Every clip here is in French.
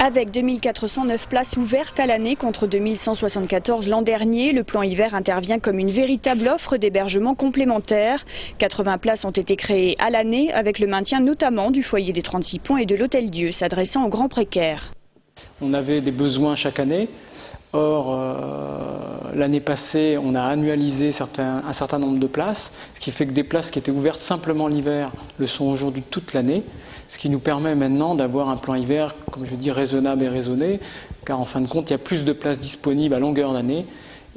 Avec 2409 places ouvertes à l'année contre 2174 l'an dernier, le plan hiver intervient comme une véritable offre d'hébergement complémentaire. 80 places ont été créées à l'année avec le maintien notamment du foyer des 36 ponts et de l'Hôtel Dieu s'adressant aux grands précaires. On avait des besoins chaque année. Or, l'année passée, on a annualisé un certain nombre de places, ce qui fait que des places qui étaient ouvertes simplement l'hiver le sont aujourd'hui toute l'année, ce qui nous permet maintenant d'avoir un plan hiver, comme je dis, raisonnable et raisonné, car en fin de compte, il y a plus de places disponibles à longueur d'année,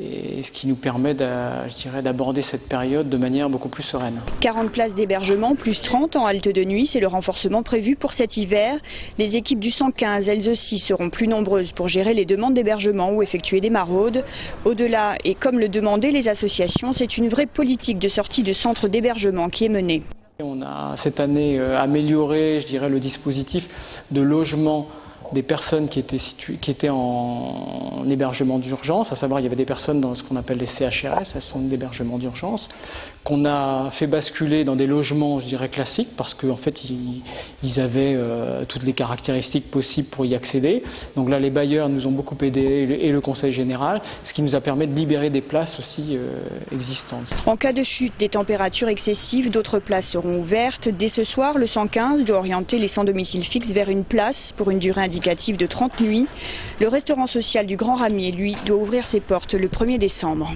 et ce qui nous permet, d'aborder cette période de manière beaucoup plus sereine. 40 places d'hébergement, plus 30 en halte de nuit, c'est le renforcement prévu pour cet hiver. Les équipes du 115, elles aussi, seront plus nombreuses pour gérer les demandes d'hébergement ou effectuer des maraudes. Au-delà, et comme le demandaient les associations, c'est une vraie politique de sortie de centres d'hébergement qui est menée. On a cette année amélioré, le dispositif de logement des personnes qui étaient en hébergement d'urgence, à savoir il y avait des personnes dans ce qu'on appelle les CHRS, elles sont d'hébergement d'urgence, qu'on a fait basculer dans des logements, classiques, parce qu'en fait ils avaient toutes les caractéristiques possibles pour y accéder. Donc là les bailleurs nous ont beaucoup aidés et le Conseil général, ce qui nous a permis de libérer des places aussi existantes. En cas de chute des températures excessives, d'autres places seront ouvertes. Dès ce soir, le 115 doit orienter les sans domicile fixe vers une place pour une durée indicative de 30 nuits. Le restaurant social du Grand Ramier, lui, doit ouvrir ses portes le 1er décembre.